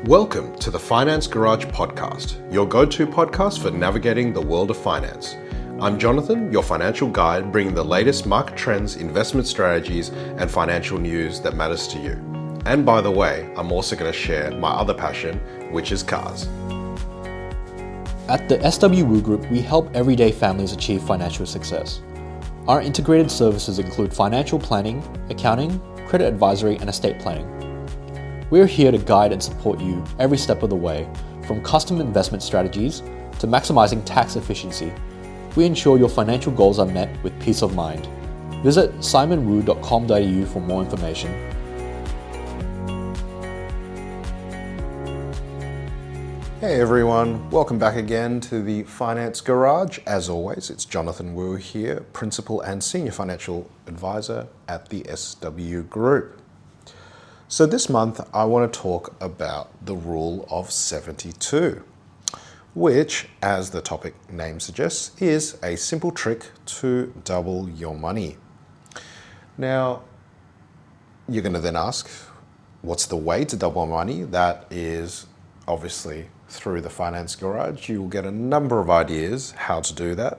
Welcome to the Finance Garage podcast, your go-to podcast for navigating the world of finance. I'm Jonathan, your financial guide, bringing the latest market trends, investment strategies, and financial news that matters to you. And by the way, I'm also going to share my other passion, which is cars. At the SWU Group, we help everyday families achieve financial success. Our integrated services include financial planning, accounting, credit advisory, and estate planning. We're here to guide and support you every step of the way, from custom investment strategies to maximizing tax efficiency. We ensure your financial goals are met with peace of mind. Visit simonwu.com.au for more information. Hey everyone, welcome back again to the Finance Garage. As always, it's Jonathan Wu here, Principal and Senior Financial Advisor at the SW Group. So this month, I want to talk about the Rule of 72, which, as the topic name suggests, is a simple trick to double your money. Now, you're going to then ask, what's the way to double money? That is obviously through the Finance Garage. You will get a number of ideas how to do that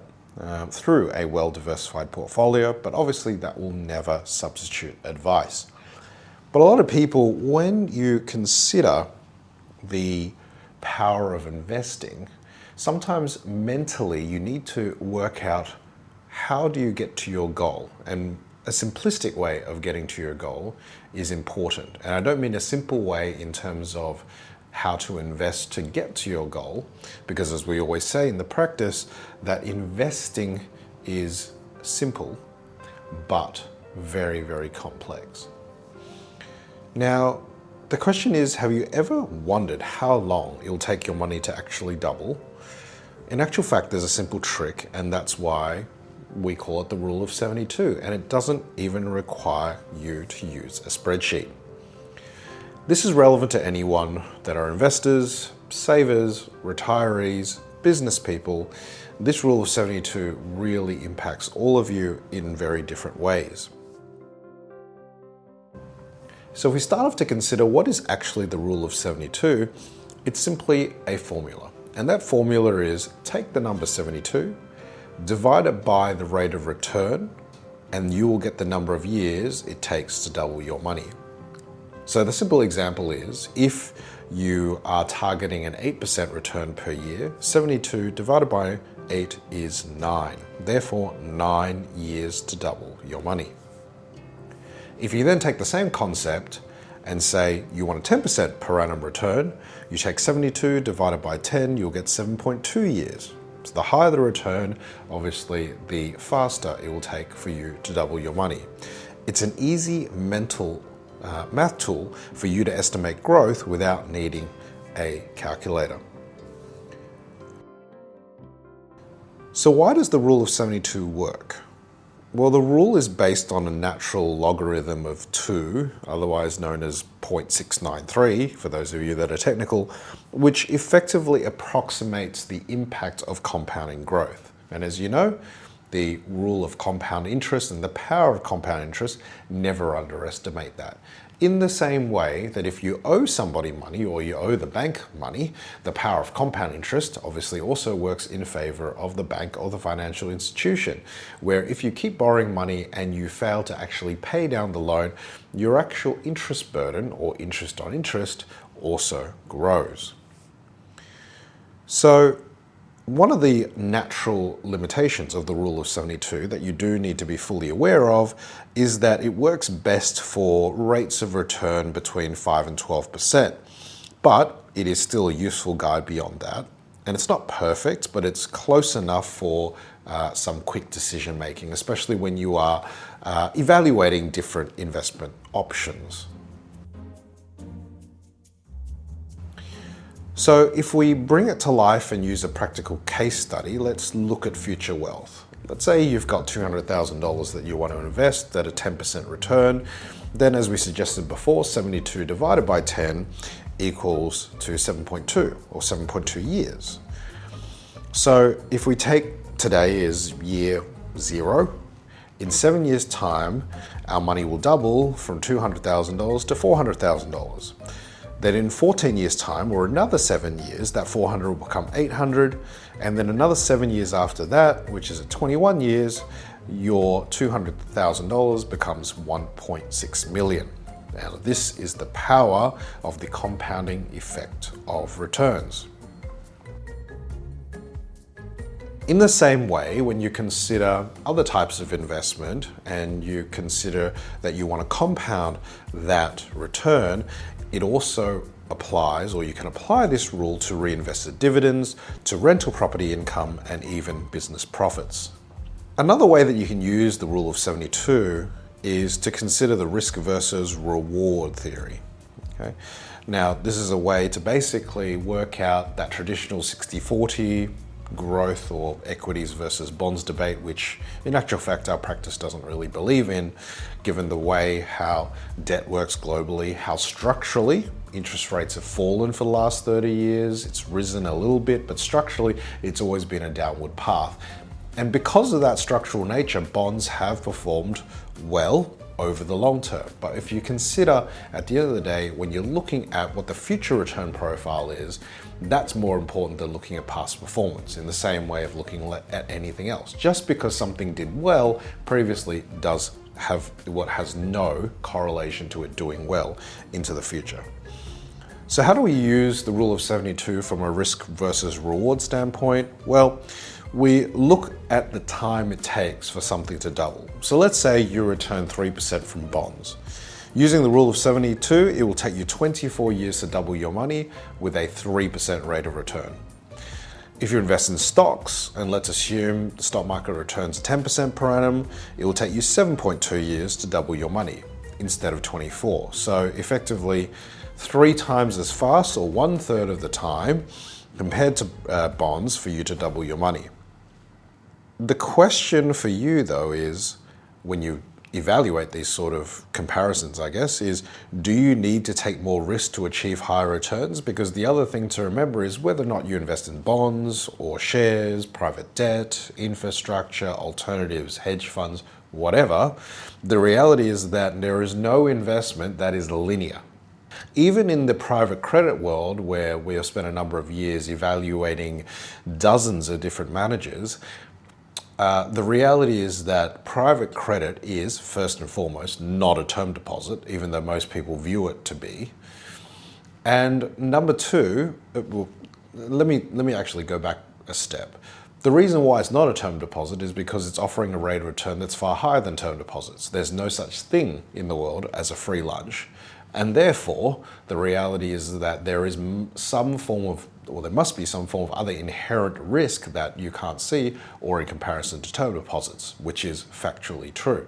through a well-diversified portfolio, but obviously that will never substitute advice. But a lot of people, when you consider the power of investing, sometimes mentally you need to work out how do you get to your goal. And a simplistic way of getting to your goal is important. And I don't mean a simple way in terms of how to invest to get to your goal, because as we always say in the practice, that investing is simple, but very, very complex. Now, the question is, have you ever wondered how long it'll take your money to actually double? In actual fact, there's a simple trick, and that's why we call it the Rule of 72, and it doesn't even require you to use a spreadsheet. This is relevant to anyone that are investors, savers, retirees, business people. This Rule of 72 really impacts all of you in very different ways. So if we start off to consider what is actually the Rule of 72, it's simply a formula. And that formula is take the number 72, divide it by the rate of return, and you will get the number of years it takes to double your money. So the simple example is, if you are targeting an 8% return per year, 72 divided by 8 is 9. Therefore, 9 years to double your money. If you then take the same concept and say you want a 10% per annum return, you take 72 divided by 10, you'll get 7.2 years. So the higher the return, obviously, the faster it will take for you to double your money. It's an easy mental math tool for you to estimate growth without needing a calculator. So why does the Rule of 72 work? Well, the rule is based on a natural logarithm of 2, otherwise known as 0.693, for those of you that are technical, which effectively approximates the impact of compounding growth. And as you know, the rule of compound interest and the power of compound interest, never underestimate that. In the same way that if you owe somebody money or you owe the bank money, the power of compound interest obviously also works in favor of the bank or the financial institution, where if you keep borrowing money and you fail to actually pay down the loan, your actual interest burden or interest on interest also grows. So one of the natural limitations of the Rule of 72 that you do need to be fully aware of is that it works best for rates of return between 5 and 12%, but it is still a useful guide beyond that. And it's not perfect, but it's close enough for some quick decision making, especially when you are evaluating different investment options. So if we bring it to life and use a practical case study, let's look at future wealth. Let's say you've got $200,000 that you want to invest at a 10% return. Then, as we suggested before, 72 divided by 10 equals to 7.2 or 7.2 years. So if we take today as year 0, in 7 years' time, our money will double from $200,000 to $400,000. Then in 14 years' time, or another 7 years, that 400 will become 800, and then another 7 years after that, which is at 21 years, your $200,000 becomes 1.6 million. Now, this is the power of the compounding effect of returns. In the same way, when you consider other types of investment and you consider that you want to compound that return, it also applies, or you can apply this rule to reinvested dividends, to rental property income, and even business profits. Another way that you can use the rule of 72 is to consider the risk versus reward theory. Okay? Now, this is a way to basically work out that traditional 60-40 growth or equities versus bonds debate, which in actual fact our practice doesn't really believe in, given the way how debt works globally, how structurally interest rates have fallen for the last 30 years. It's risen a little bit, but structurally it's always been a downward path. And because of that structural nature, bonds have performed well over the long term. But if you consider at the end of the day, when you're looking at what the future return profile is, that's more important than looking at past performance, in the same way of looking at anything else. Just because something did well previously does have what has no correlation to it doing well into the future. So how do we use the rule of 72 from a risk versus reward standpoint? Well, we look at the time it takes for something to double. So let's say you return 3% from bonds. Using the rule of 72, it will take you 24 years to double your money with a 3% rate of return. If you invest in stocks, and let's assume the stock market returns 10% per annum, it will take you 7.2 years to double your money instead of 24. So effectively 3 times as fast, or 1/3 of the time, compared to bonds for you to double your money. The question for you though is, when you evaluate these sort of comparisons, I guess, is do you need to take more risk to achieve higher returns? Because the other thing to remember is whether or not you invest in bonds or shares, private debt, infrastructure, alternatives, hedge funds, whatever, the reality is that there is no investment that is linear. Even in the private credit world, where we have spent a number of years evaluating dozens of different managers, the reality is that private credit is, first and foremost, not a term deposit, even though most people view it to be. And number two, let me actually go back a step. The reason why it's not a term deposit is because it's offering a rate of return that's far higher than term deposits. There's no such thing in the world as a free lunch. And therefore, the reality is that there is some form of, or there must be some form of other inherent risk that you can't see, or in comparison to term deposits, which is factually true.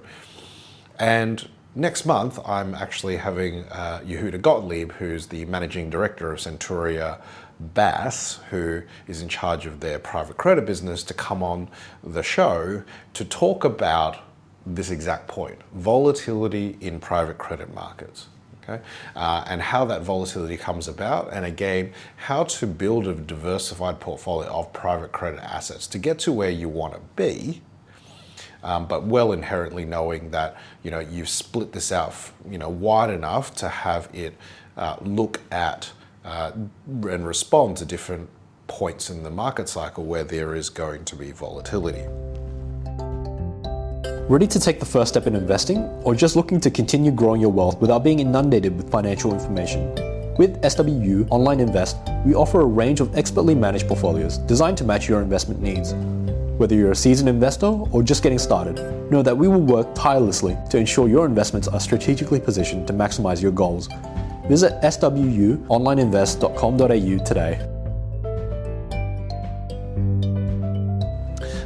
And next month, I'm actually having Yehuda Gottlieb, who's the managing director of Centuria Bass, who is in charge of their private credit business, to come on the show to talk about this exact point, volatility in private credit markets. Okay? And how that volatility comes about, and again, how to build a diversified portfolio of private credit assets to get to where you want to be, but well inherently knowing that you've split this out wide enough to have it look at and respond to different points in the market cycle where there is going to be volatility. Ready to take the first step in investing, or just looking to continue growing your wealth without being inundated with financial information? With SWU Online Invest, we offer a range of expertly managed portfolios designed to match your investment needs. Whether you're a seasoned investor or just getting started, know that we will work tirelessly to ensure your investments are strategically positioned to maximize your goals. Visit swuonlineinvest.com.au today.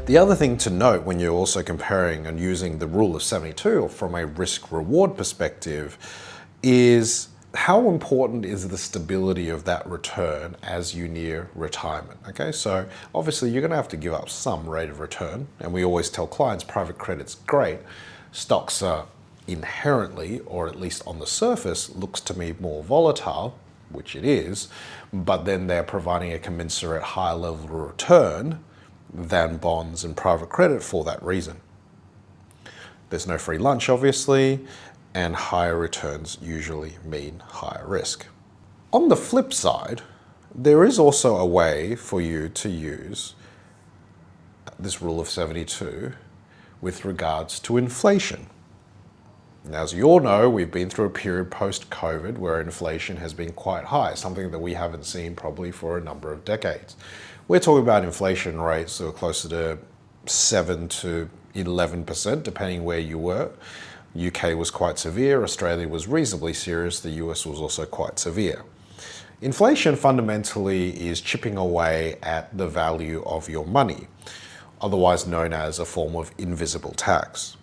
The other thing to note when you're also comparing and using the rule of 72 from a risk-reward perspective is how important is the stability of that return as you near retirement. Okay, so obviously you're going to have to give up some rate of return, and we always tell clients private credit's great. Stocks are inherently, or at least on the surface, looks to me more volatile, which it is, but then they're providing a commensurate high level of return than bonds and private credit for that reason. There's no free lunch, obviously, and higher returns usually mean higher risk. On the flip side, there is also a way for you to use this rule of 72 with regards to inflation. Now, as you all know, we've been through a period post-COVID where inflation has been quite high, something that we haven't seen probably for a number of decades. We're talking about inflation rates that are closer to 7 to 11%, depending where you were. UK was quite severe, Australia was reasonably serious, the US was also quite severe. Inflation fundamentally is chipping away at the value of your money, otherwise known as a form of invisible tax.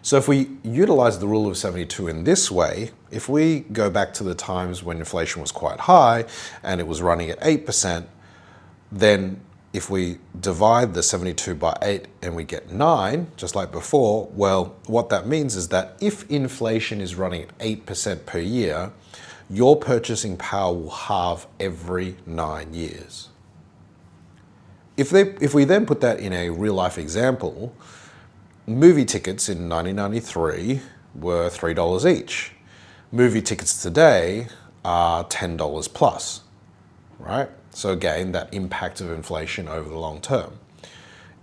So if we utilize the rule of 72 in this way, if we go back to the times when inflation was quite high and it was running at 8%, then if we divide the 72 by 8 and we get 9, just like before, well, what that means is that if inflation is running at 8% per year, your purchasing power will halve every 9 years. If we then put that in a real life example, movie tickets in 1993 were $3 each. Movie tickets today are $10 plus, right? So again, that impact of inflation over the long term.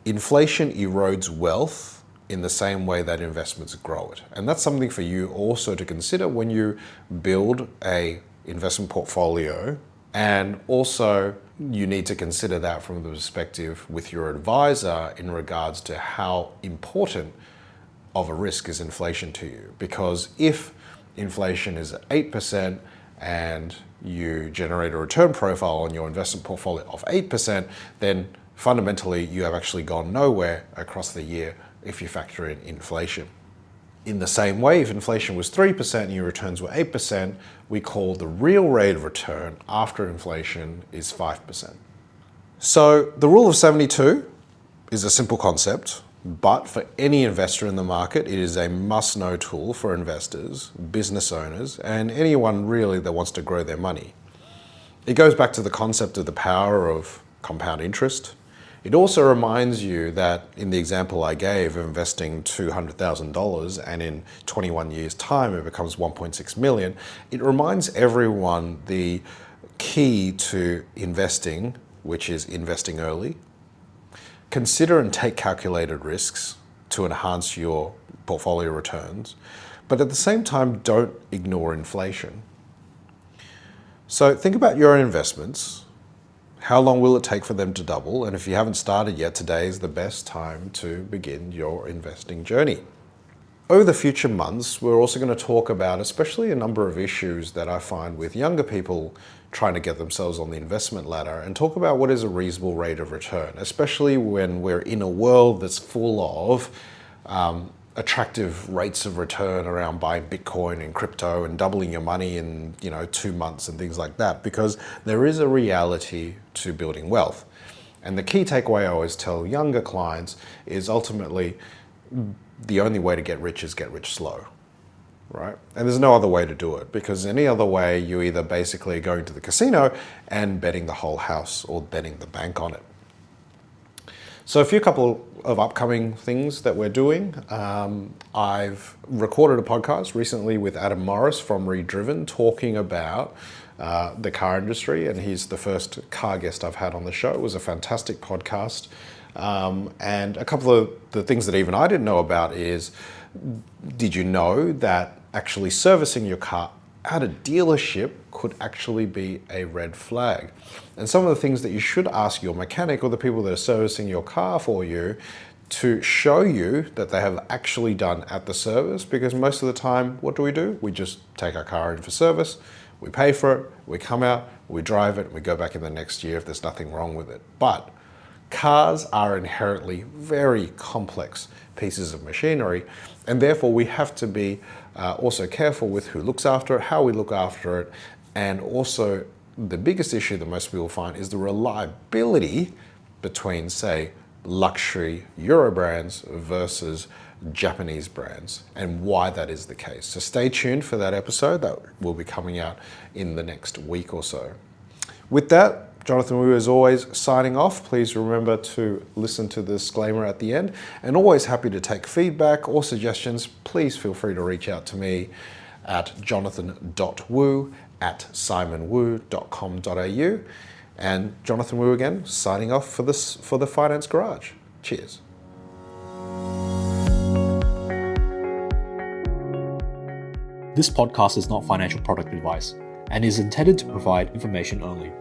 Inflation erodes wealth in the same way that investments grow it. And that's something for you also to consider when you build a investment portfolio. And also you need to consider that from the perspective with your advisor in regards to how important of a risk is inflation to you. Because if inflation is at 8% and you generate a return profile on your investment portfolio of 8%, then fundamentally you have actually gone nowhere across the year if you factor in inflation. In the same way, if inflation was 3% and your returns were 8%, we call the real rate of return after inflation is 5%. So the rule of 72 is a simple concept, but for any investor in the market, it is a must-know tool for investors, business owners, and anyone really that wants to grow their money. It goes back to the concept of the power of compound interest. It also reminds you that in the example I gave of investing $200,000 and in 21 years' time it becomes 1.6 million, it reminds everyone the key to investing, which is investing early. Consider and take calculated risks to enhance your portfolio returns, but at the same time, don't ignore inflation. So think about your investments. How long will it take for them to double? And if you haven't started yet, today is the best time to begin your investing journey. Over the future months, we're also going to talk about especially a number of issues that I find with younger people trying to get themselves on the investment ladder and talk about what is a reasonable rate of return, especially when we're in a world that's full of attractive rates of return around buying Bitcoin and crypto and doubling your money in 2 months and things like that, because there is a reality to building wealth. And the key takeaway I always tell younger clients is ultimately the only way to get rich is get rich slow, right? And there's no other way to do it, because any other way you're either basically going to the casino and betting the whole house or betting the bank on it. So a couple of upcoming things that we're doing. I've recorded a podcast recently with Adam Morris from Redriven talking about the car industry, and he's the first car guest I've had on the show. It was a fantastic podcast. And a couple of the things that even I didn't know about is, did you know that actually servicing your car at a dealership could actually be a red flag? And some of the things that you should ask your mechanic or the people that are servicing your car for you to show you that they have actually done at the service, because most of the time, what do? We just take our car in for service, we pay for it, we come out, we drive it, we go back in the next year if there's nothing wrong with it. But cars are inherently very complex pieces of machinery, and therefore we have to be also careful with who looks after it, how we look after it, and also the biggest issue that most people find is the reliability between, say, luxury Euro brands versus Japanese brands, and why that is the case. So stay tuned for that episode that will be coming out in the next week or so. With that, Jonathan Wu, as always, signing off. Please remember to listen to the disclaimer at the end, and always happy to take feedback or suggestions. Please feel free to reach out to me. at jonathan.wu@simonwu.com.au. And Jonathan Wu again, signing off for the Finance Garage. Cheers. This podcast is not financial product advice and is intended to provide information only.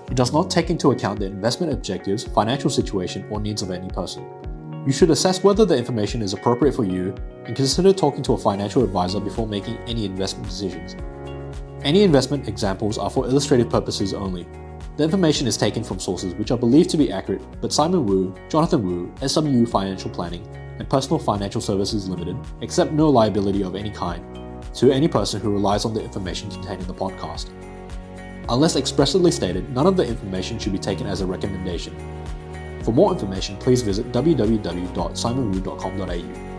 It does not take into account the investment objectives, financial situation, or needs of any person. You should assess whether the information is appropriate for you and consider talking to a financial advisor before making any investment decisions. Any investment examples are for illustrative purposes only. The information is taken from sources which are believed to be accurate, but Simon Wu, Jonathan Wu, SWU Financial Planning, and Personal Financial Services Limited accept no liability of any kind to any person who relies on the information contained in the podcast. Unless expressly stated, none of the information should be taken as a recommendation. For more information, please visit www.simonwu.com.au.